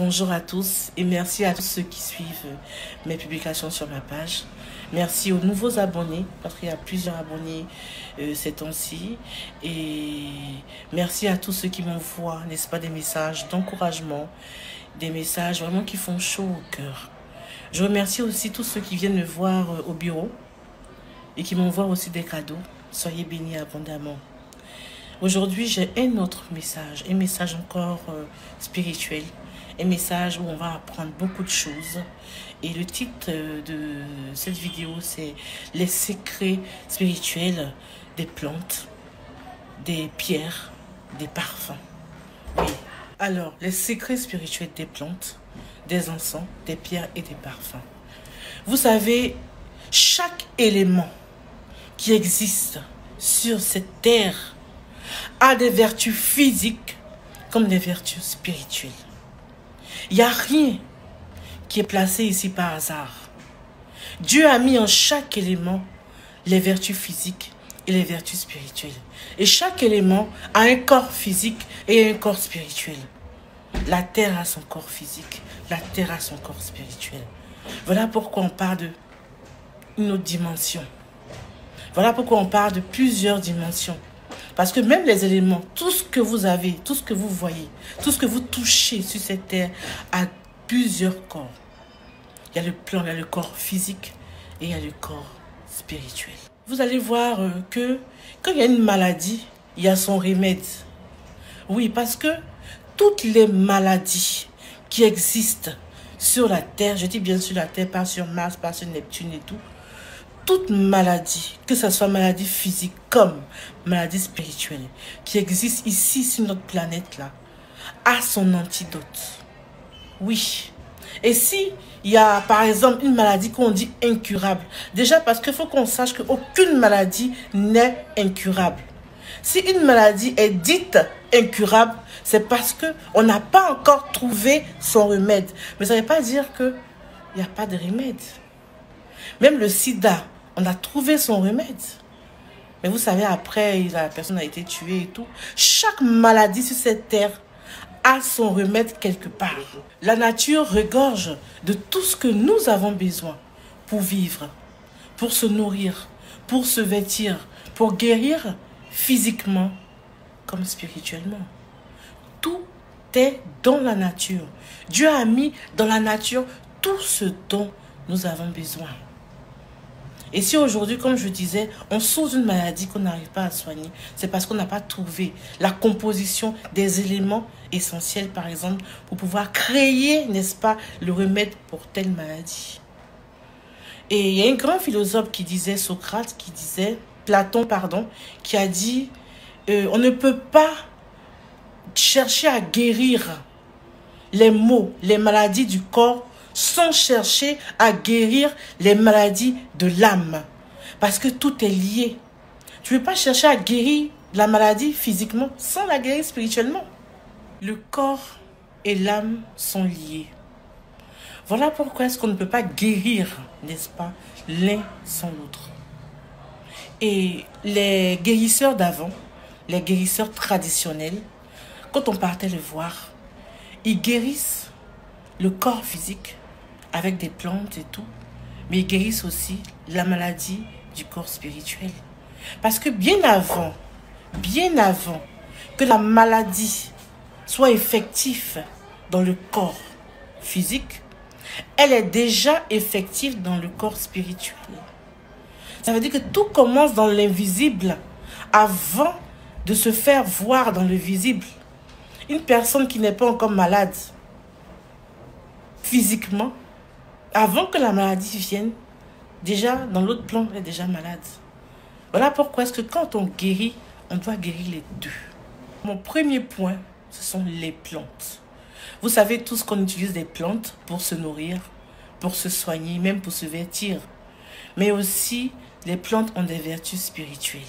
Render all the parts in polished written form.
Bonjour à tous et merci à tous ceux qui suivent mes publications sur ma page. Merci aux nouveaux abonnés, parce qu'il y a plusieurs abonnés ces temps-ci. Et merci à tous ceux qui m'envoient, n'est-ce pas, des messages d'encouragement, des messages vraiment qui font chaud au cœur. Je remercie aussi tous ceux qui viennent me voir au bureau et qui m'envoient aussi des cadeaux. Soyez bénis abondamment. Aujourd'hui, j'ai un autre message, un message encore spirituel, un message où on va apprendre beaucoup de choses. Et le titre de cette vidéo, c'est « Les secrets spirituels des plantes, des pierres, des parfums ». Oui, alors, les secrets spirituels des plantes, des encens, des pierres et des parfums. Vous savez, chaque élément qui existe sur cette terre a des vertus physiques comme des vertus spirituelles. Il n'y a rien qui est placé ici par hasard. Dieu a mis en chaque élément les vertus physiques et les vertus spirituelles. Et chaque élément a un corps physique et un corps spirituel. La terre a son corps physique, la terre a son corps spirituel. Voilà pourquoi on parle d'une autre dimension. Voilà pourquoi on parle de plusieurs dimensions. Parce que même les éléments, tout ce que vous avez, tout ce que vous voyez, tout ce que vous touchez sur cette terre a plusieurs corps. Il y a le plan, il y a le corps physique et il y a le corps spirituel. Vous allez voir que quand il y a une maladie, il y a son remède. Oui, parce que toutes les maladies qui existent sur la terre, je dis bien sur la terre, pas sur Mars, pas sur Neptune et tout, toute maladie, que ce soit maladie physique comme maladie spirituelle, qui existe ici sur notre planète-là, a son antidote. Oui. Et si il y a par exemple une maladie qu'on dit incurable, déjà parce qu'il faut qu'on sache qu'aucune maladie n'est incurable. Si une maladie est dite incurable, c'est parce qu'on n'a pas encore trouvé son remède. Mais ça ne veut pas dire qu'il n'y a pas de remède. Même le sida, on a trouvé son remède. Mais vous savez, après, la personne a été tuée et tout. Chaque maladie sur cette terre a son remède quelque part. La nature regorge de tout ce que nous avons besoin pour vivre, pour se nourrir, pour se vêtir, pour guérir physiquement comme spirituellement. Tout est dans la nature. Dieu a mis dans la nature tout ce dont nous avons besoin. Et si aujourd'hui, comme je disais, on souffre d'une maladie qu'on n'arrive pas à soigner, c'est parce qu'on n'a pas trouvé la composition des éléments essentiels, par exemple, pour pouvoir créer, n'est-ce pas, le remède pour telle maladie. Et il y a un grand philosophe qui disait, Socrate, qui disait, Platon, pardon, qui a dit, on ne peut pas chercher à guérir les maux, les maladies du corps sans chercher à guérir les maladies de l'âme. Parce que tout est lié. Tu ne peux pas chercher à guérir la maladie physiquement sans la guérir spirituellement. Le corps et l'âme sont liés. Voilà pourquoi est-ce qu'on ne peut pas guérir, n'est-ce pas, l'un sans l'autre. Et les guérisseurs d'avant, les guérisseurs traditionnels, quand on partait les voir, ils guérissent le corps physique avec des plantes et tout, mais ils guérissent aussi la maladie du corps spirituel. Parce que bien avant que la maladie soit effective dans le corps physique, elle est déjà effective dans le corps spirituel. Ça veut dire que tout commence dans l'invisible avant de se faire voir dans le visible. Une personne qui n'est pas encore malade physiquement, avant que la maladie vienne, déjà dans l'autre plan, elle est déjà malade. Voilà pourquoi est-ce que quand on guérit, on doit guérir les deux. Mon premier point, ce sont les plantes. Vous savez tous qu'on utilise des plantes pour se nourrir, pour se soigner, même pour se vêtir. Mais aussi, les plantes ont des vertus spirituelles.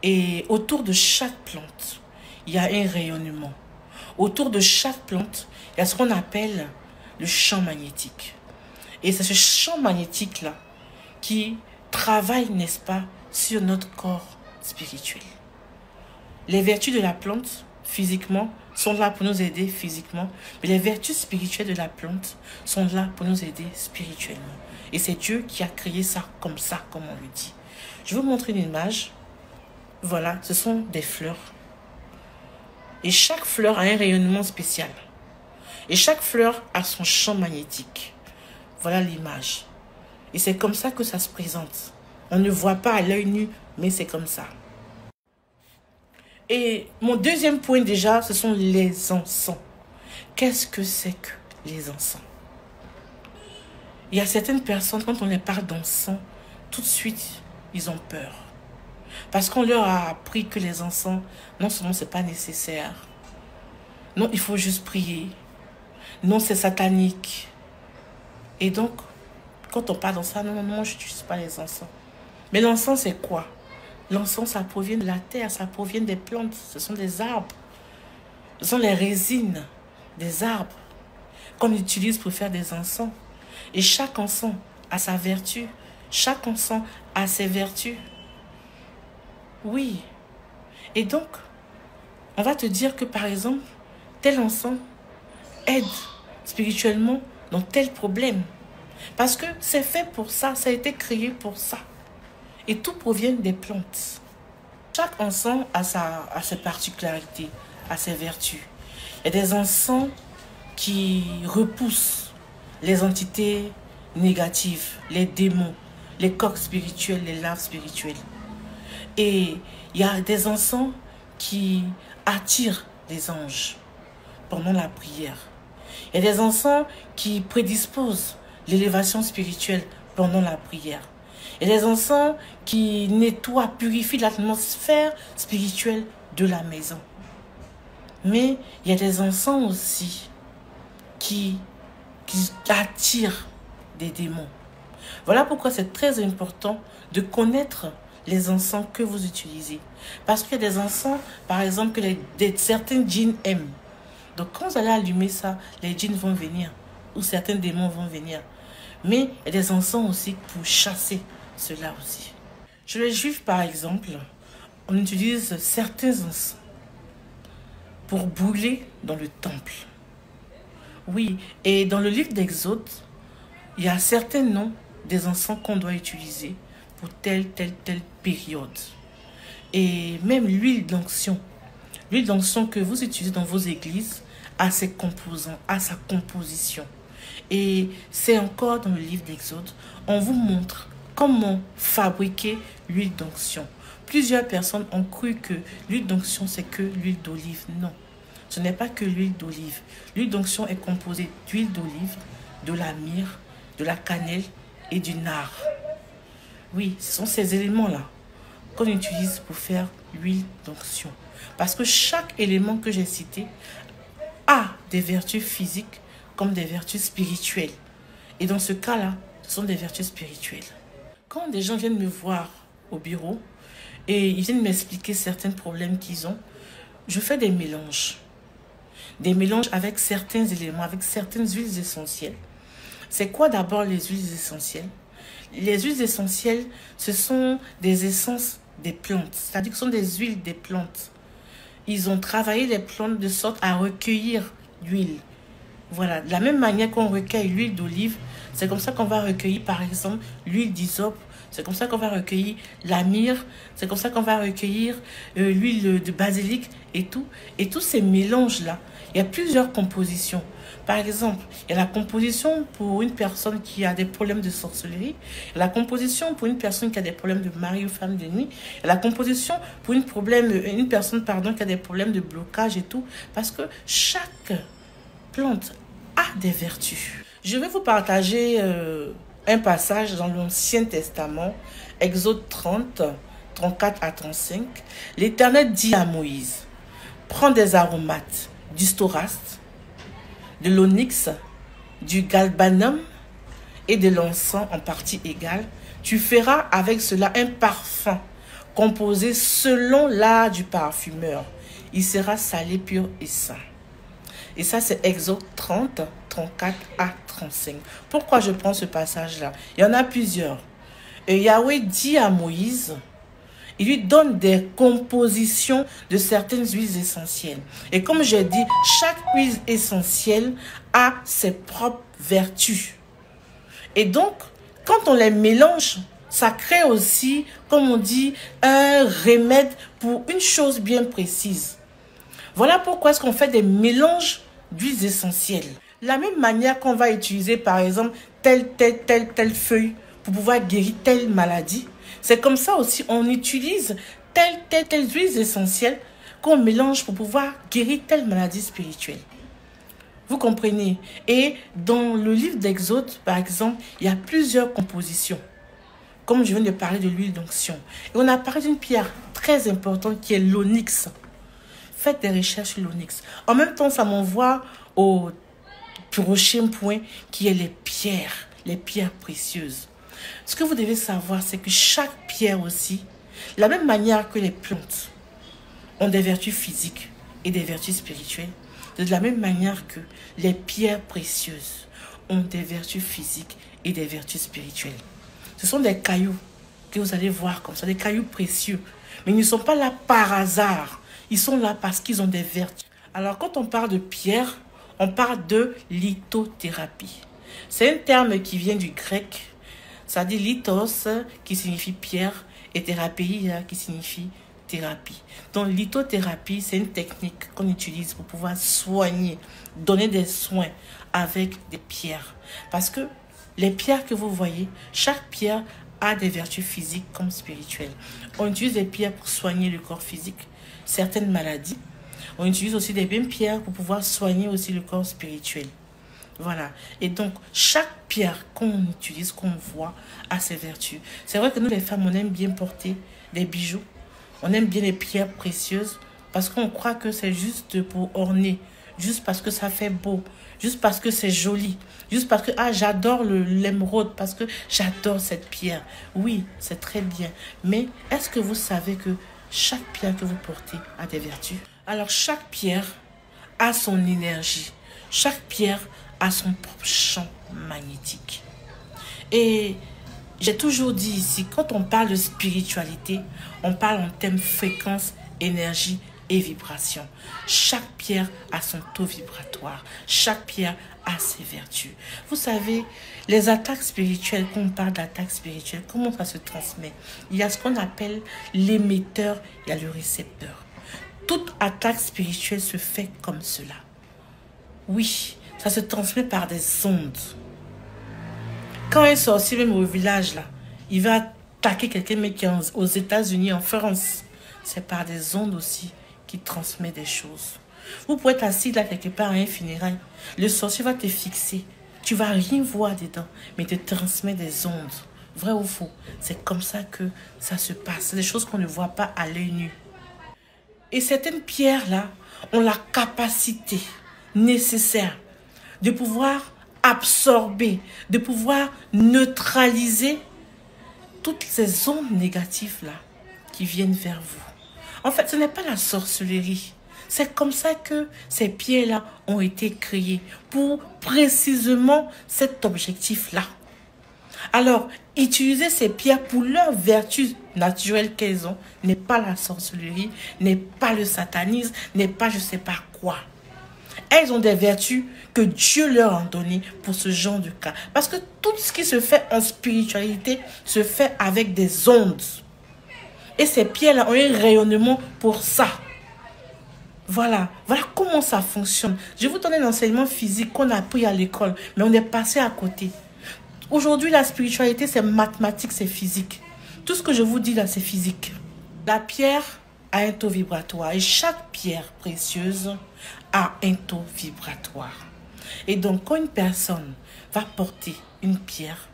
Et autour de chaque plante, il y a un rayonnement. Autour de chaque plante, il y a ce qu'on appelle le champ magnétique. Et c'est ce champ magnétique-là qui travaille, n'est-ce pas, sur notre corps spirituel. Les vertus de la plante physiquement sont là pour nous aider physiquement, mais les vertus spirituelles de la plante sont là pour nous aider spirituellement. Et c'est Dieu qui a créé ça, comme on le dit. Je vais vous montrer une image. Voilà, ce sont des fleurs. Et chaque fleur a un rayonnement spécial. Et chaque fleur a son champ magnétique. Voilà l'image. Et c'est comme ça que ça se présente. On ne voit pas à l'œil nu, mais c'est comme ça. Et mon deuxième point déjà, ce sont les encens. Qu'est-ce que c'est que les encens? Il y a certaines personnes, quand on les parle d'encens, tout de suite, ils ont peur. Parce qu'on leur a appris que les encens, non seulement c'est pas nécessaire, non, il faut juste prier, non, c'est satanique. Et donc, quand on parle d'encens, non, moi je n'utilise pas les encens. Mais l'encens, c'est quoi? L'encens, ça provient de la terre, ça provient des plantes, ce sont des arbres. Ce sont les résines des arbres qu'on utilise pour faire des encens. Et chaque encens a sa vertu. Chaque encens a ses vertus. Oui. Et donc, on va te dire que par exemple, tel encens aide spirituellement dans tel problème. Parce que c'est fait pour ça, ça a été créé pour ça. Et tout provient des plantes. Chaque encens a ses particularités, a ses vertus. Il y a des encens qui repoussent les entités négatives, les démons, les coques spirituelles, les larves spirituelles. Et il y a des encens qui attirent les anges pendant la prière. Il y a des encens qui prédisposent l'élévation spirituelle pendant la prière. Il y a des encens qui nettoient, purifient l'atmosphère spirituelle de la maison. Mais il y a des encens aussi qui attirent des démons. Voilà pourquoi c'est très important de connaître les encens que vous utilisez. Parce qu'il y a des encens, par exemple, que certains djinns aiment. Donc quand vous allez allumer ça, les djinns vont venir. Ou certains démons vont venir. Mais il y a des encens aussi pour chasser cela aussi. Chez les juifs, par exemple, on utilise certains encens pour brûler dans le temple. Oui, et dans le livre d'Exode, il y a certains noms des encens qu'on doit utiliser pour telle période. Et même l'huile d'onction que vous utilisez dans vos églises a ses composants, a sa composition. Et c'est encore dans le livre d'Exode, on vous montre comment fabriquer l'huile d'onction. Plusieurs personnes ont cru que l'huile d'onction, c'est que l'huile d'olive. Non, ce n'est pas que l'huile d'olive. L'huile d'onction est composée d'huile d'olive, de la myrrhe, de la cannelle et du nard. Oui, ce sont ces éléments-là qu'on utilise pour faire l'huile d'onction. Parce que chaque élément que j'ai cité a des vertus physiques comme des vertus spirituelles. Et dans ce cas-là, ce sont des vertus spirituelles. Quand des gens viennent me voir au bureau et ils viennent m'expliquer certains problèmes qu'ils ont, je fais des mélanges. Des mélanges avec certains éléments, avec certaines huiles essentielles. C'est quoi d'abord les huiles essentielles? Les huiles essentielles, ce sont des essences des plantes. C'est-à-dire que ce sont des huiles des plantes. Ils ont travaillé les plantes de sorte à recueillir l'huile. Voilà, de la même manière qu'on recueille l'huile d'olive, c'est comme ça qu'on va recueillir par exemple l'huile d'hysope, c'est comme ça qu'on va recueillir la myrrhe, c'est comme ça qu'on va recueillir l'huile de basilic et tout. Et tous ces mélanges-là, il y a plusieurs compositions. Par exemple, il y a la composition pour une personne qui a des problèmes de sorcellerie, il y a la composition pour une personne qui a des problèmes de mari ou femme de nuit, il y a la composition pour une personne qui a des problèmes de blocage et tout. Parce que chaque plante a des vertus. Je vais vous partager un passage dans l'Ancien Testament, Exode 30, 34 à 35. L'Éternel dit à Moïse, prends des aromates, du storaste, de l'onyx, du galbanum et de l'encens en partie égale. Tu feras avec cela un parfum composé selon l'art du parfumeur. Il sera salé, pur et saint. Et ça, c'est Exode 30, 34 à 35. Pourquoi je prends ce passage-là? Il y en a plusieurs. Et Yahweh dit à Moïse, Il lui donne des compositions de certaines huiles essentielles. Et comme j'ai dit, chaque huile essentielle a ses propres vertus. Et donc, quand on les mélange, ça crée aussi, comme on dit, un remède pour une chose bien précise. Voilà pourquoi est-ce qu'on fait des mélanges d'huiles essentielles. La même manière qu'on va utiliser, par exemple, telle feuille pour pouvoir guérir telle maladie, c'est comme ça aussi, on utilise telle huiles essentielles qu'on mélange pour pouvoir guérir telle maladie spirituelle. Vous comprenez? Et dans le livre d'Exode, par exemple, il y a plusieurs compositions. Comme je viens de parler de l'huile d'onction. Et on a parlé d'une pierre très importante qui est l'onyx. Faites des recherches sur l'onyx. En même temps, ça m'envoie au prochain point qui est les pierres précieuses. Ce que vous devez savoir, c'est que chaque pierre aussi, de la même manière que les plantes ont des vertus physiques et des vertus spirituelles, de la même manière que les pierres précieuses ont des vertus physiques et des vertus spirituelles. Ce sont des cailloux que vous allez voir comme ça, des cailloux précieux. Mais ils ne sont pas là par hasard. Ils sont là parce qu'ils ont des vertus. Alors, quand on parle de pierre, on parle de lithothérapie. C'est un terme qui vient du grec. Ça dit lithos, qui signifie pierre, et thérapie, qui signifie thérapie. Donc, lithothérapie, c'est une technique qu'on utilise pour pouvoir soigner, donner des soins avec des pierres. Parce que les pierres que vous voyez, chaque pierre a des vertus physiques comme spirituelles. On utilise des pierres pour soigner le corps physique, certaines maladies. On utilise aussi des mêmes pierres pour pouvoir soigner aussi le corps spirituel. Voilà. Et donc, chaque pierre qu'on utilise, qu'on voit, a ses vertus. C'est vrai que nous, les femmes, on aime bien porter des bijoux. On aime bien les pierres précieuses parce qu'on croit que c'est juste pour orner, juste parce que ça fait beau, juste parce que c'est joli, juste parce que j'adore l'émeraude, parce que j'adore cette pierre. Oui, c'est très bien. Mais est-ce que vous savez que chaque pierre que vous portez a des vertus? Alors, chaque pierre a son énergie. Chaque pierre a son propre champ magnétique. Et j'ai toujours dit ici, quand on parle de spiritualité, on parle en termes fréquence, énergie et vibration. Chaque pierre a son taux vibratoire. Chaque pierre a ses vertus. Vous savez, les attaques spirituelles, quand on parle d'attaques spirituelles, comment ça se transmet? Il y a ce qu'on appelle l'émetteur, il y a le récepteur. Toute attaque spirituelle se fait comme cela. Oui, ça se transmet par des ondes. Quand un sorcier, même au village, là, il va attaquer quelqu'un, mais qui est aux États-Unis, en France, c'est par des ondes aussi qui transmet des choses. Vous pouvez être assis là quelque part à un funérail. Le sorcier va te fixer. Tu vas rien voir dedans, mais il te transmet des ondes. Vrai ou faux? C'est comme ça que ça se passe. C'est des choses qu'on ne voit pas à l'œil nu. Et certaines pierres-là ont la capacité nécessaire de pouvoir absorber, de pouvoir neutraliser toutes ces ondes négatives-là qui viennent vers vous. En fait, ce n'est pas la sorcellerie. C'est comme ça que ces pierres-là ont été créées pour précisément cet objectif-là. Alors, utiliser ces pierres pour leurs vertus naturelles qu'elles ont n'est pas la sorcellerie, n'est pas le satanisme, n'est pas je ne sais pas quoi. Elles ont des vertus que Dieu leur a données pour ce genre de cas. Parce que tout ce qui se fait en spiritualité se fait avec des ondes. Et ces pierres-là ont un rayonnement pour ça. Voilà comment ça fonctionne. Je vais vous donner un enseignement physique qu'on a appris à l'école, mais on est passé à côté. Aujourd'hui, la spiritualité, c'est mathématique, c'est physique. Tout ce que je vous dis là, c'est physique. La pierre a un taux vibratoire et chaque pierre précieuse a un taux vibratoire. Et donc, quand une personne va porter une pierre,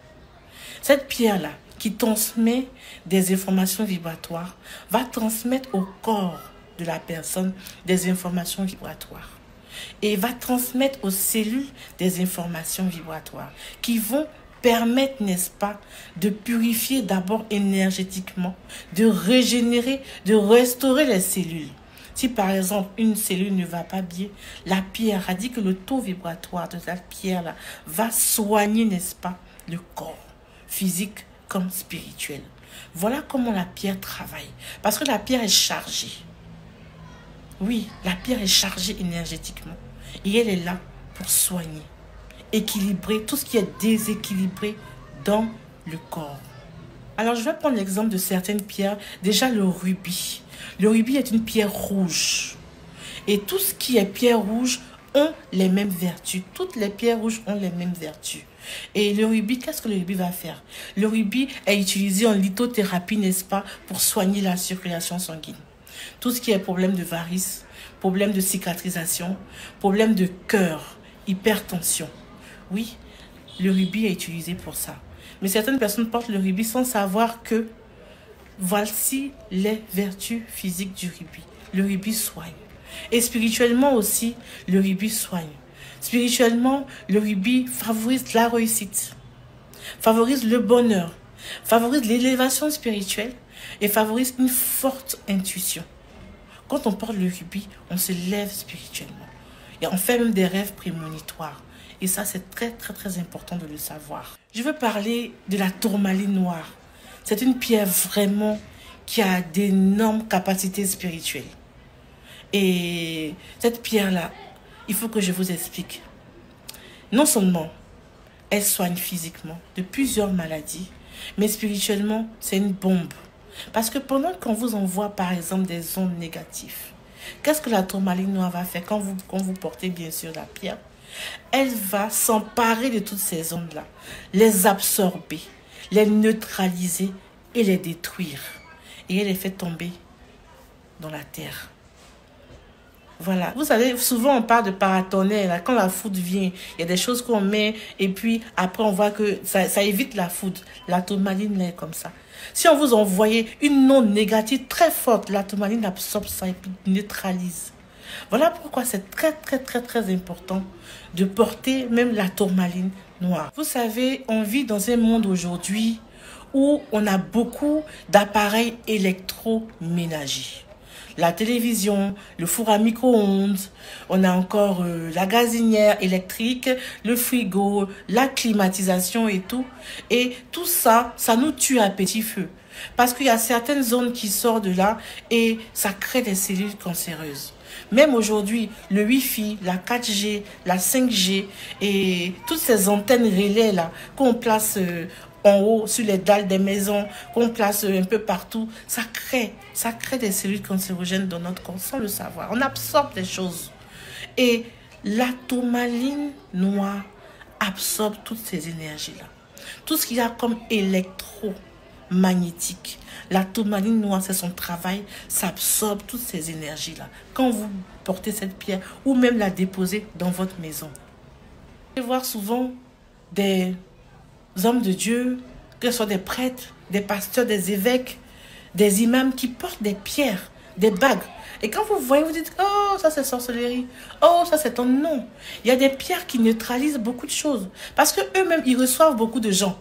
cette pierre-là, qui transmet des informations vibratoires, va transmettre au corps de la personne des informations vibratoires. Et va transmettre aux cellules des informations vibratoires qui vont permettre, n'est-ce pas, de purifier d'abord énergétiquement, de régénérer, de restaurer les cellules. Si par exemple une cellule ne va pas bien, la pierre a dit que le taux vibratoire de cette pierre-là va soigner, n'est-ce pas, le corps, physique comme spirituel. Voilà comment la pierre travaille. Parce que la pierre est chargée. Oui, la pierre est chargée énergétiquement. Et elle est là pour soigner, équilibrer tout ce qui est déséquilibré dans le corps. Alors, je vais prendre l'exemple de certaines pierres. Déjà, le rubis. Le rubis est une pierre rouge. Et tout ce qui est pierre rouge ont les mêmes vertus. Toutes les pierres rouges ont les mêmes vertus. Et le rubis, qu'est-ce que le rubis va faire? Le rubis est utilisé en lithothérapie, n'est-ce pas, pour soigner la circulation sanguine. Tout ce qui est problème de varices, problème de cicatrisation, problème de cœur, hypertension. Oui, le rubis est utilisé pour ça. Mais certaines personnes portent le rubis sans savoir que voici les vertus physiques du rubis. Le rubis soigne. Et spirituellement aussi, le rubis soigne. Spirituellement, le rubis favorise la réussite, favorise le bonheur, favorise l'élévation spirituelle et favorise une forte intuition. Quand on porte le rubis, on se lève spirituellement. Et on fait même des rêves prémonitoires. Et ça, c'est très, très, très important de le savoir. Je veux parler de la tourmaline noire. C'est une pierre vraiment qui a d'énormes capacités spirituelles. Et cette pierre-là, il faut que je vous explique. Non seulement elle soigne physiquement de plusieurs maladies, mais spirituellement, c'est une bombe. Parce que pendant qu'on vous envoie, par exemple, des ondes négatives, qu'est-ce que la tourmaline noire va faire quand vous portez bien sûr la pierre? Elle va s'emparer de toutes ces ondes-là, les absorber, les neutraliser et les détruire. Et elle les fait tomber dans la terre. Voilà. Vous savez, souvent on parle de paratonnerre. Quand la foudre vient, il y a des choses qu'on met et puis après on voit que ça évite la foudre. La tourmaline est comme ça. Si on vous envoyait une onde négative très forte, la tourmaline absorbe ça et puis neutralise. Voilà pourquoi c'est très, très, très, très important de porter même la tourmaline noire. Vous savez, on vit dans un monde aujourd'hui où on a beaucoup d'appareils électroménagers. La télévision, le four à micro-ondes, on a encore la gazinière électrique, le frigo, la climatisation et tout. Et tout ça, ça nous tue à petit feu. Parce qu'il y a certaines zones qui sortent de là et ça crée des cellules cancéreuses. Même aujourd'hui, le Wi-Fi, la 4G, la 5G et toutes ces antennes relais là qu'on place en haut sur les dalles des maisons, qu'on place un peu partout, ça crée des cellules cancérogènes dans notre corps sans le savoir. On absorbe des choses. Et la tourmaline noire absorbe toutes ces énergies-là. Tout ce qu'il y a comme électromagnétique. La tourmaline noire, c'est son travail, ça absorbe toutes ces énergies-là. Quand vous portez cette pierre ou même la déposez dans votre maison. Vous allez voir souvent des hommes de Dieu, que ce soit des prêtres, des pasteurs, des évêques, des imams qui portent des pierres, des bagues. Et quand vous voyez, vous dites, oh, ça c'est sorcellerie, oh, ça c'est ton nom. Il y a des pierres qui neutralisent beaucoup de choses. Parce qu'eux-mêmes, ils reçoivent beaucoup de gens.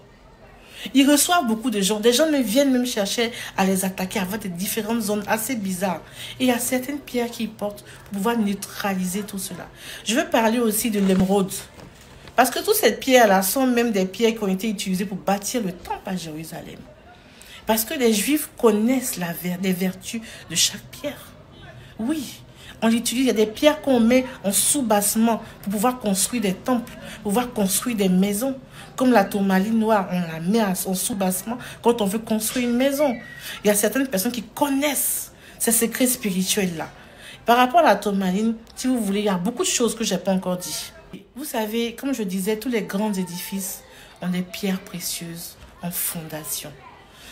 Ils reçoivent beaucoup de gens. Des gens viennent même chercher à les attaquer avec des différentes zones assez bizarres. Et il y a certaines pierres qu'ils portent pour pouvoir neutraliser tout cela. Je veux parler aussi de l'émeraude. Parce que toutes ces pierres-là sont même des pierres qui ont été utilisées pour bâtir le temple à Jérusalem. Parce que les Juifs connaissent les vertus de chaque pierre. Oui, on l'utilise. Il y a des pierres qu'on met en sous-bassement pour pouvoir construire des temples, pour pouvoir construire des maisons. Comme la tourmaline noire, on la met en sous-bassement quand on veut construire une maison. Il y a certaines personnes qui connaissent ces secrets spirituels-là. Par rapport à la tourmaline, si vous voulez, il y a beaucoup de choses que je n'ai pas encore dit. Vous savez, comme je disais, tous les grands édifices ont des pierres précieuses en fondation.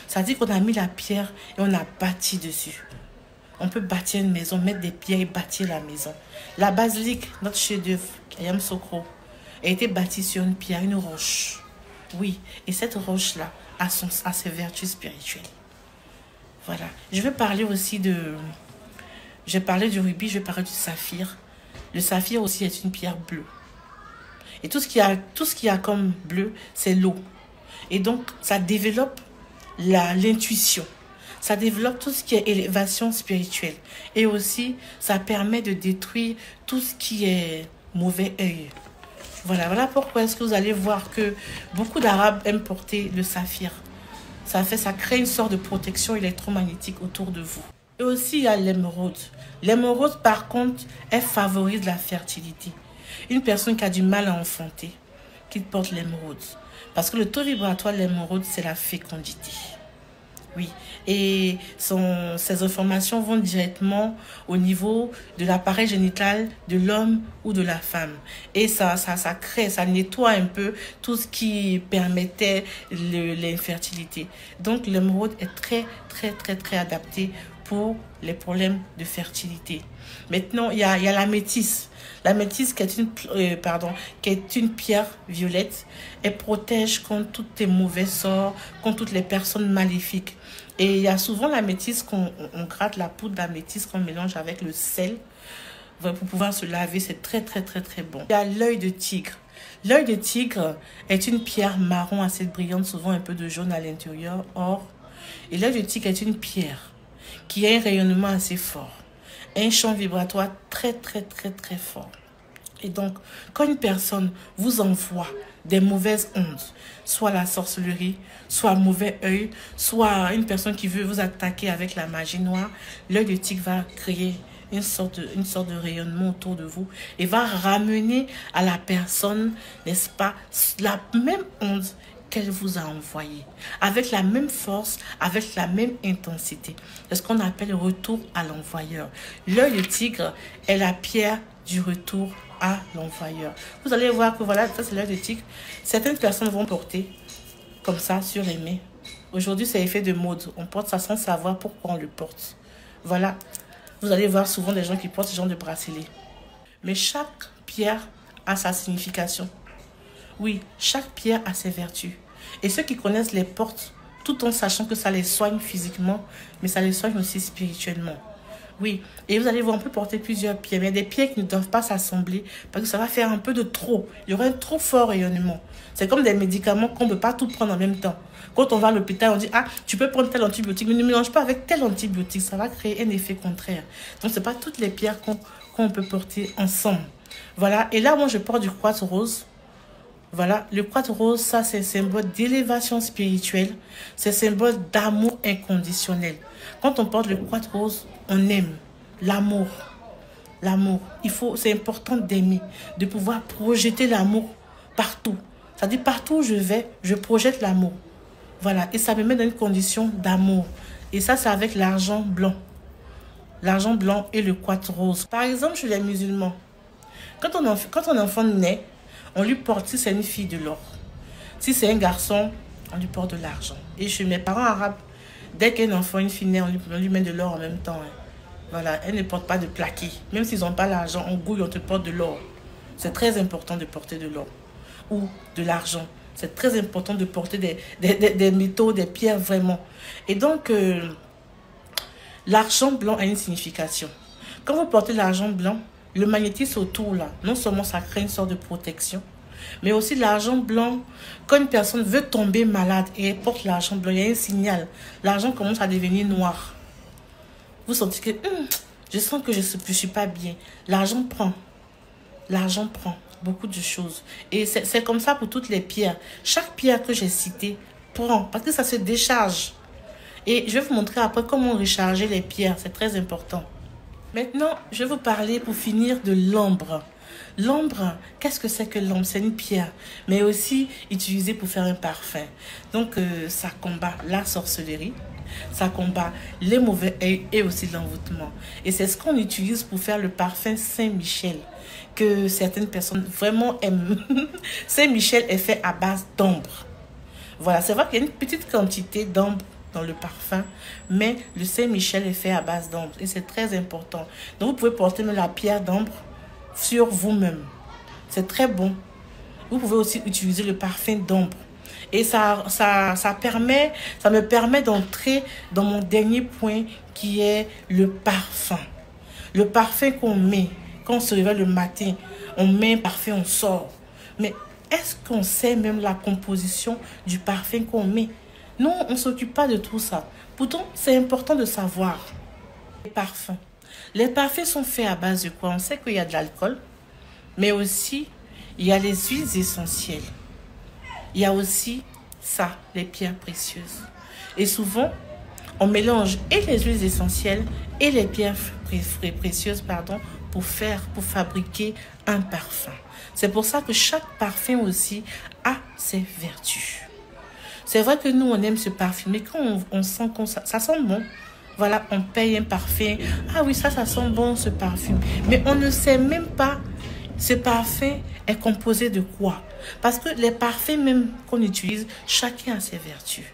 Ça veut dire qu'on a mis la pierre et on a bâti dessus. On peut bâtir une maison, mettre des pierres et bâtir la maison. La basilique, notre chef-d'œuvre, Kayam Sokro, a été bâtie sur une pierre, une roche. Oui, et cette roche-là a ses vertus spirituelles. Voilà. Je vais parler aussi de... J'ai parlé du rubis, je vais parler du saphir. Le saphir aussi est une pierre bleue. Et tout ce qu'il y a comme bleu, c'est l'eau. Et donc, ça développe l'intuition. Ça développe tout ce qui est élévation spirituelle. Et aussi, ça permet de détruire tout ce qui est mauvais œil. Voilà pourquoi est-ce que vous allez voir que beaucoup d'Arabes aiment porter le saphir. ça crée une sorte de protection électromagnétique autour de vous. Et aussi, il y a l'émeraude. L'émeraude, par contre, elle favorise la fertilité. Une personne qui a du mal à enfanter, qui porte l'émeraude. Parce que le taux vibratoire de l'émeraude, c'est la fécondité. Oui, et ces informations vont directement au niveau de l'appareil génital de l'homme ou de la femme. Et ça crée, ça nettoie un peu tout ce qui permettait l'infertilité. Donc l'émeraude est très adapté pour les problèmes de fertilité. Maintenant, il y a la métisse. La métisse qui est une pierre violette. Elle protège contre tous les mauvais sorts, contre toutes les personnes maléfiques. Et il y a souvent la métisse qu'on gratte la poudre de la métisse qu'on mélange avec le sel pour pouvoir se laver. C'est très bon. Il y a l'œil de tigre. L'œil de tigre est une pierre marron assez brillante, souvent un peu de jaune à l'intérieur, or. Et l'œil de tigre est une pierre qui a un rayonnement assez fort, un champ vibratoire très fort. Et donc, quand une personne vous envoie des mauvaises ondes, soit la sorcellerie, soit un mauvais œil, soit une personne qui veut vous attaquer avec la magie noire, l'œil de tigre va créer une sorte de rayonnement autour de vous et va ramener à la personne, n'est-ce pas, la même onde qu'elle vous a envoyée, avec la même force, avec la même intensité. C'est ce qu'on appelle le retour à l'envoyeur. L'œil de tigre est la pierre du retour à l'envoyeur. Vous allez voir que voilà, ça c'est l'œil de tigre. Certaines personnes vont porter comme ça sur les mains. Aujourd'hui, c'est effet de mode. On porte ça sans savoir pourquoi on le porte. Voilà. Vous allez voir souvent des gens qui portent ce genre de bracelet. Mais chaque pierre a sa signification. Oui, chaque pierre a ses vertus. Et ceux qui connaissent les portent tout en sachant que ça les soigne physiquement, mais ça les soigne aussi spirituellement. Oui, et vous allez voir, on peut porter plusieurs pierres, mais il y a des pierres qui ne doivent pas s'assembler parce que ça va faire un peu de trop. Il y aura un trop fort rayonnement. C'est comme des médicaments qu'on ne peut pas tout prendre en même temps. Quand on va à l'hôpital, on dit « Ah, tu peux prendre tel antibiotique, mais ne mélange pas avec tel antibiotique. » Ça va créer un effet contraire. Donc, ce n'est pas toutes les pierres qu'on peut porter ensemble. Voilà, et là, moi, je porte du quartz rose. Voilà, le quartz rose, ça, c'est un symbole d'élévation spirituelle. C'est un symbole d'amour inconditionnel. Quand on porte le quartz rose, on aime l'amour. L'amour. C'est important d'aimer, de pouvoir projeter l'amour partout. C'est-à-dire, partout où je vais, je projette l'amour. Voilà, et ça me met dans une condition d'amour. Et ça, c'est avec l'argent blanc. L'argent blanc et le quartz rose. Par exemple, chez les musulmans, quand un enfant naît, on lui porte, si c'est une fille, de l'or. Si c'est un garçon, on lui porte de l'argent. Et chez mes parents arabes, dès qu'un enfant, une fille naît, on lui met de l'or en même temps. Hein. Voilà, elle ne porte pas de plaqué. Même s'ils n'ont pas l'argent, on gouille, on te porte de l'or. C'est très important de porter de l'or ou de l'argent. C'est très important de porter des métaux, des pierres vraiment. Et donc, l'argent blanc a une signification. Quand vous portez l'argent blanc, le magnétisme autour, là, non seulement ça crée une sorte de protection, mais aussi l'argent blanc, quand une personne veut tomber malade et elle porte l'argent blanc, il y a un signal. L'argent commence à devenir noir. Vous sentez que, je sens que je ne suis pas bien. L'argent prend. L'argent prend beaucoup de choses. Et c'est comme ça pour toutes les pierres. Chaque pierre que j'ai citée prend, parce que ça se décharge. Et je vais vous montrer après comment recharger les pierres. C'est très important. Maintenant, je vais vous parler pour finir de l'ambre. L'ambre, qu'est-ce que c'est que l'ambre? C'est une pierre, mais aussi utilisée pour faire un parfum. Donc, ça combat la sorcellerie, ça combat les mauvais œils et aussi l'envoûtement. Et c'est ce qu'on utilise pour faire le parfum Saint-Michel, que certaines personnes vraiment aiment. Saint-Michel est fait à base d'ambre. Voilà, c'est vrai qu'il y a une petite quantité d'ambre dans le parfum, mais le Saint-Michel est fait à base d'ambre et c'est très important. Donc vous pouvez porter même la pierre d'ambre sur vous-même. C'est très bon. Vous pouvez aussi utiliser le parfum d'ambre. Et ça me permet d'entrer dans mon dernier point qui est le parfum. Le parfum qu'on met quand on se réveille le matin, on met un parfum, on sort. Mais est-ce qu'on sait même la composition du parfum qu'on met? Non, on ne s'occupe pas de tout ça. Pourtant, c'est important de savoir. Les parfums. Les parfums sont faits à base de quoi? On sait qu'il y a de l'alcool, mais aussi, il y a les huiles essentielles. Il y a aussi ça, les pierres précieuses. Et souvent, on mélange et les huiles essentielles et les pierres précieuses, pardon, pour fabriquer un parfum. C'est pour ça que chaque parfum aussi a ses vertus. C'est vrai que nous, on aime se parfumer. Quand on sent que ça sent bon, voilà, on paye un parfum. Ah oui, ça sent bon ce parfum. Mais on ne sait même pas ce parfum est composé de quoi. Parce que les parfums même qu'on utilise, chacun a ses vertus.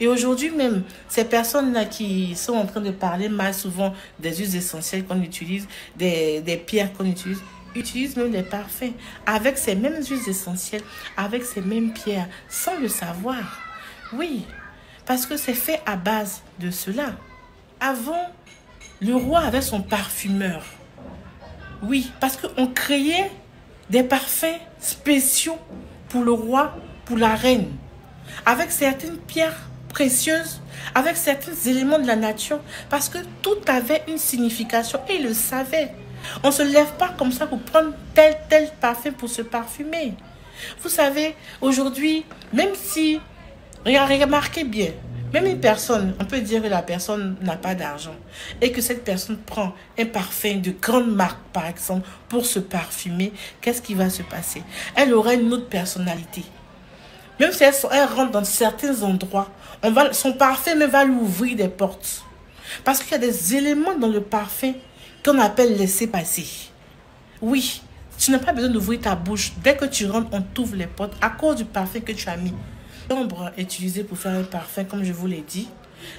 Et aujourd'hui même, ces personnes-là qui sont en train de parler mal souvent des huiles essentielles qu'on utilise, des pierres qu'on utilise, utilisent même des parfums avec ces mêmes huiles essentielles, avec ces mêmes pierres, sans le savoir. Oui, parce que c'est fait à base de cela. Avant, le roi avait son parfumeur. Oui, parce qu'on créait des parfums spéciaux pour le roi, pour la reine, avec certaines pierres précieuses, avec certains éléments de la nature, parce que tout avait une signification et il le savait. On ne se lève pas comme ça pour prendre tel parfum pour se parfumer. Vous savez, aujourd'hui, même si, remarquez bien, même une personne, on peut dire que la personne n'a pas d'argent et que cette personne prend un parfum de grande marque, par exemple, pour se parfumer, qu'est-ce qui va se passer? Elle aura une autre personnalité. Même si elle rentre dans certains endroits, son parfum va lui ouvrir des portes. Parce qu'il y a des éléments dans le parfum qu'on appelle laisser passer. Oui, tu n'as pas besoin d'ouvrir ta bouche. Dès que tu rentres, on t'ouvre les portes à cause du parfum que tu as mis. L'ombre utilisée pour faire un parfum, comme je vous l'ai dit.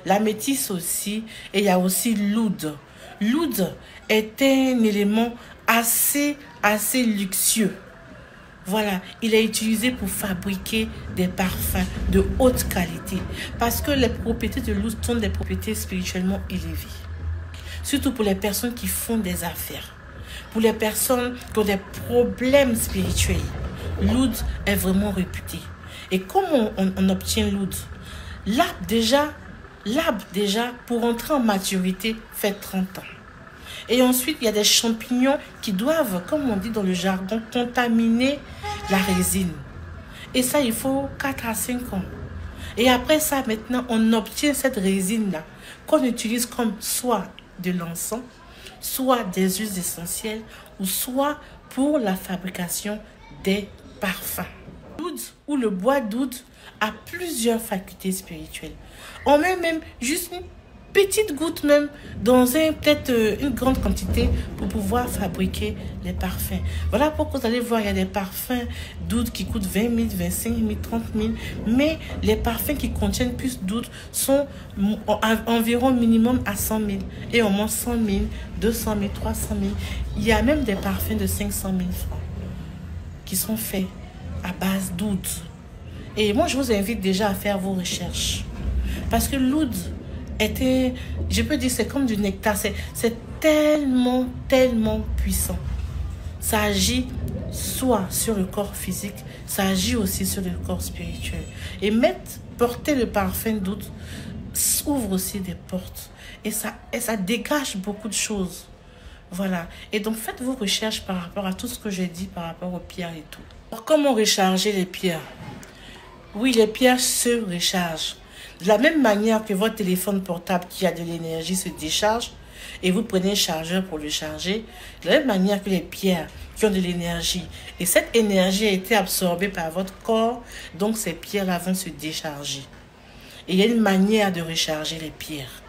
La métisse aussi. Et il y a aussi l'oud. L'oud est un élément assez luxueux. Voilà, il est utilisé pour fabriquer des parfums de haute qualité. Parce que les propriétés de l'oud sont des propriétés spirituellement élevées. Surtout pour les personnes qui font des affaires. Pour les personnes qui ont des problèmes spirituels. L'oud est vraiment réputé. Et comment on obtient l'oud? L'arbre déjà, pour entrer en maturité, fait 30 ans. Et ensuite, il y a des champignons qui doivent, comme on dit dans le jargon, contaminer la résine. Et ça, il faut 4 à 5 ans. Et après ça, maintenant, on obtient cette résine-là qu'on utilise comme soit de l'encens, soit des huiles essentielles, ou soit pour la fabrication des parfums. L'oud ou le bois d'oud a plusieurs facultés spirituelles. On met même juste une petite goutte même dans peut-être une grande quantité pour pouvoir fabriquer les parfums. Voilà pourquoi vous allez voir, il y a des parfums d'oud qui coûtent 20 000, 25 000, 30 000. Mais les parfums qui contiennent plus d'oud sont environ minimum à 100 000. Et au moins 100 000, 200 000, 300 000. Il y a même des parfums de 500 000 francs qui sont faits à base d'oud. Et moi, je vous invite déjà à faire vos recherches. Parce que l'oud je peux dire, c'est comme du nectar. C'est tellement puissant. Ça agit soit sur le corps physique, ça agit aussi sur le corps spirituel. Et porter le parfum d'oud ouvre aussi des portes. Et ça dégage beaucoup de choses. Voilà. Et donc, faites vos recherches par rapport à tout ce que j'ai dit par rapport aux pierres et tout. Alors, comment recharger les pierres? Oui, les pierres se rechargent. De la même manière que votre téléphone portable qui a de l'énergie se décharge et vous prenez un chargeur pour le charger, de la même manière que les pierres qui ont de l'énergie et cette énergie a été absorbée par votre corps, donc ces pierres-là vont se décharger. Et il y a une manière de recharger les pierres.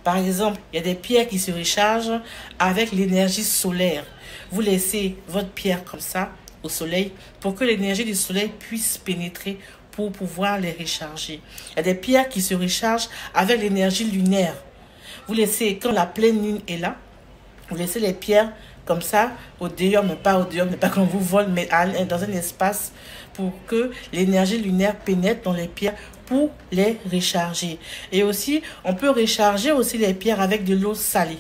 Par exemple, il y a des pierres qui se rechargent avec l'énergie solaire. Vous laissez votre pierre comme ça au soleil pour que l'énergie du soleil puisse pénétrer pour pouvoir les recharger. Il y a des pierres qui se rechargent avec l'énergie lunaire. Vous laissez, quand la pleine lune est là, vous laissez les pierres comme ça, au dehors, mais pas quand vous volez, mais dans un espace pour que l'énergie lunaire pénètre dans les pierres pour les recharger. Et aussi, on peut recharger aussi les pierres avec de l'eau salée.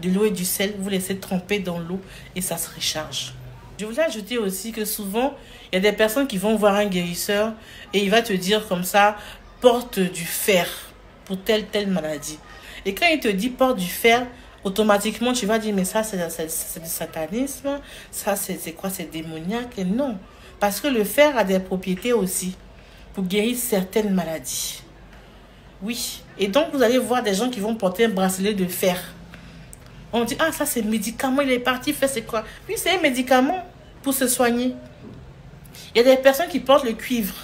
De l'eau et du sel, vous laissez tremper dans l'eau et ça se recharge. Je voulais ajouter aussi que souvent, il y a des personnes qui vont voir un guérisseur et il va te dire comme ça, porte du fer pour telle maladie. Et quand il te dit porte du fer, automatiquement tu vas dire mais ça c'est du satanisme, ça c'est quoi, c'est démoniaque. Et non, parce que le fer a des propriétés aussi pour guérir certaines maladies. Oui. Et donc, vous allez voir des gens qui vont porter un bracelet de fer. On dit, ah, ça c'est médicament, il est parti faire c'est quoi? Oui, c'est un médicament pour se soigner. Il y a des personnes qui portent le cuivre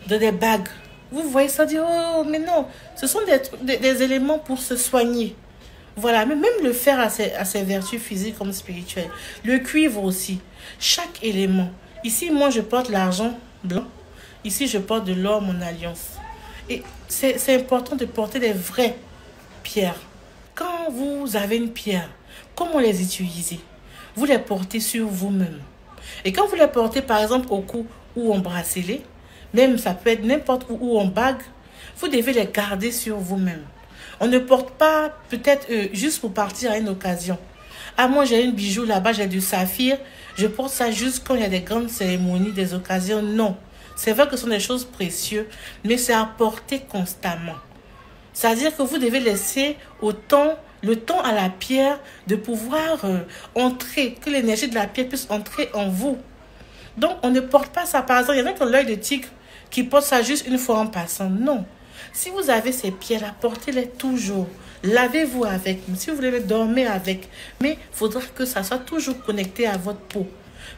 dans des bagues. Vous voyez ça, dire, oh, mais non, ce sont des éléments pour se soigner. Voilà, mais même le fer a ses vertus physiques comme spirituelles. Le cuivre aussi. Chaque élément. Ici, moi, je porte l'argent blanc. Ici, je porte de l'or, mon alliance. Et c'est important de porter des vraies pierres. Quand vous avez une pierre, comment les utiliser? Vous les portez sur vous-même. Et quand vous les portez, par exemple, au cou ou en bracelet, même ça peut être n'importe où ou en bague, vous devez les garder sur vous-même. On ne porte pas peut-être juste pour partir à une occasion. Ah, moi j'ai un bijou là-bas, j'ai du saphir. Je porte ça juste quand il y a des grandes cérémonies, des occasions. Non. C'est vrai que ce sont des choses précieuses, mais c'est à porter constamment. C'est-à-dire que vous devez laisser le temps à la pierre de pouvoir entrer, que l'énergie de la pierre puisse entrer en vous. Donc, on ne porte pas ça. Par exemple, il y en a qui ont l'œil de tigre qui portent ça juste une fois en passant. Non. Si vous avez ces pierres-là, portez-les toujours. Lavez-vous avec. Si vous voulez, dormez avec. Mais il faudra que ça soit toujours connecté à votre peau.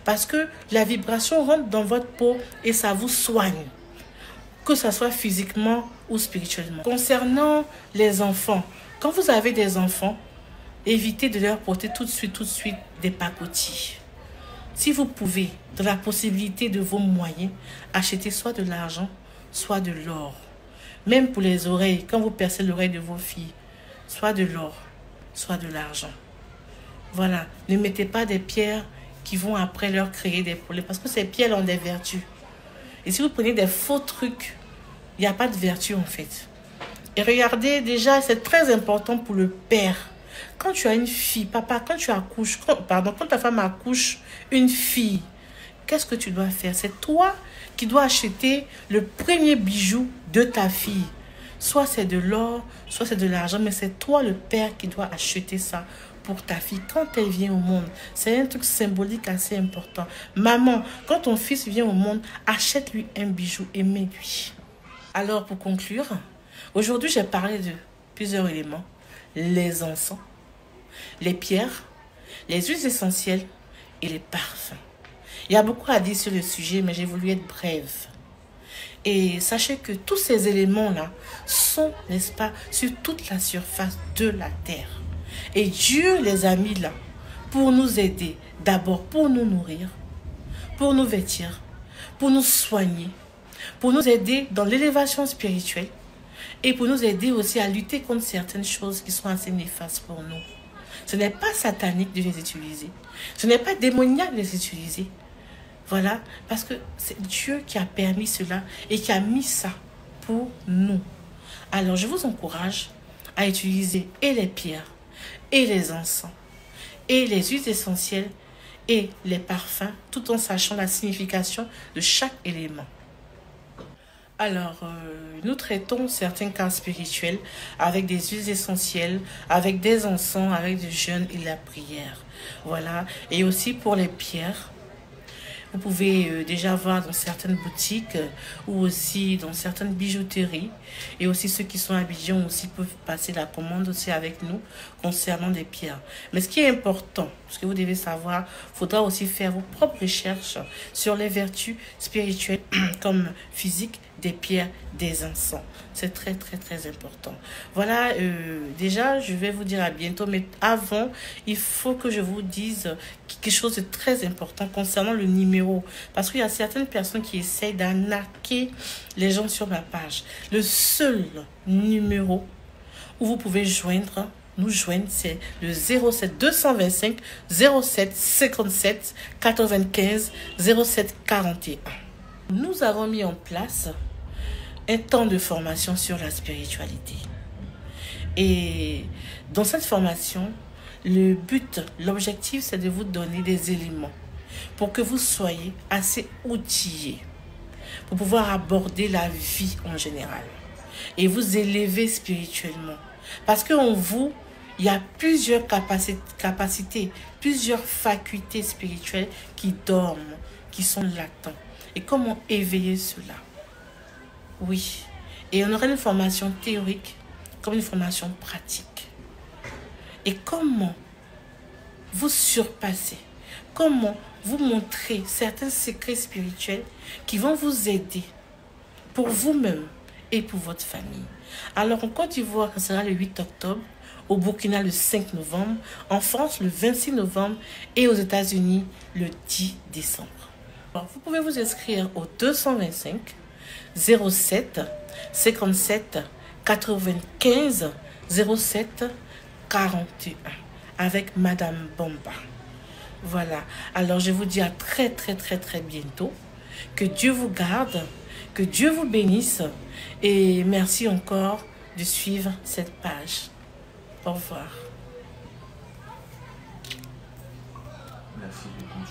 Parce que la vibration rentre dans votre peau et ça vous soigne. Que ce soit physiquement ou spirituellement. Concernant les enfants, quand vous avez des enfants, évitez de leur porter tout de suite des pacotilles. Si vous pouvez, dans la possibilité de vos moyens, achetez soit de l'argent, soit de l'or. Même pour les oreilles, quand vous percez l'oreille de vos filles, soit de l'or, soit de l'argent. Voilà, ne mettez pas des pierres qui vont après leur créer des problèmes. Parce que ces pierres ont des vertus. Et si vous prenez des faux trucs, il n'y a pas de vertu en fait. Et regardez, déjà, c'est très important pour le père. Quand tu as une fille, papa, quand tu accouches, quand ta femme accouche une fille, qu'est-ce que tu dois faire? C'est toi qui dois acheter le premier bijou de ta fille. Soit c'est de l'or, soit c'est de l'argent, mais c'est toi le père qui dois acheter ça pour ta fille quand elle vient au monde. C'est un truc symbolique assez important. Maman, quand ton fils vient au monde, achète-lui un bijou, aimez-lui. Alors pour conclure, aujourd'hui j'ai parlé de plusieurs éléments. Les encens, les pierres, les huiles essentielles et les parfums. Il y a beaucoup à dire sur le sujet, mais j'ai voulu être brève. Et sachez que tous ces éléments-là sont, n'est-ce pas, sur toute la surface de la terre. Et Dieu les a mis là pour nous aider, d'abord pour nous nourrir, pour nous vêtir, pour nous soigner, pour nous aider dans l'élévation spirituelle et pour nous aider aussi à lutter contre certaines choses qui sont assez néfastes pour nous. Ce n'est pas satanique de les utiliser. Ce n'est pas démoniaque de les utiliser. Voilà, parce que c'est Dieu qui a permis cela et qui a mis ça pour nous. Alors, je vous encourage à utiliser et les pierres, et les encens, et les huiles essentielles, et les parfums, tout en sachant la signification de chaque élément. Alors, nous traitons certains cas spirituels avec des huiles essentielles, avec des encens, avec du jeûne et la prière. Voilà, et aussi pour les pierres. Vous pouvez déjà voir dans certaines boutiques ou aussi dans certaines bijouteries. Et aussi ceux qui sont à Abidjan aussi peuvent passer la commande aussi avec nous concernant des pierres. Mais ce qui est important, ce que vous devez savoir, il faudra aussi faire vos propres recherches sur les vertus spirituelles comme physiques des pierres, des encens. C'est très important. Voilà, déjà je vais vous dire à bientôt, mais avant il faut que je vous dise quelque chose de très important concernant le numéro, parce qu'il y a certaines personnes qui essayent d'arnaquer les gens sur ma page. Le seul numéro où vous pouvez nous joindre, c'est le 07 225 07 57 95 07 41. Nous avons mis en place un temps de formation sur la spiritualité. Et dans cette formation, le but, l'objectif, c'est de vous donner des éléments pour que vous soyez assez outillés pour pouvoir aborder la vie en général et vous élever spirituellement. Parce qu'en vous, il y a plusieurs capacités, plusieurs facultés spirituelles qui dorment, qui sont latentes. Et comment éveiller cela? Oui, Et on aura une formation théorique comme une formation pratique. Et comment vous surpasser, comment vous montrer certains secrets spirituels qui vont vous aider pour vous-même et pour votre famille. Alors en Côte d'Ivoire, ça sera le 8 octobre, au Burkina le 5 novembre, en France le 26 novembre et aux États-Unis le 10 décembre. Alors, vous pouvez vous inscrire au 225 07 57 95 07 41 avec Madame Bomba. Voilà, alors je vous dis à très bientôt. Que Dieu vous garde, que Dieu vous bénisse et merci encore de suivre cette page. Au revoir.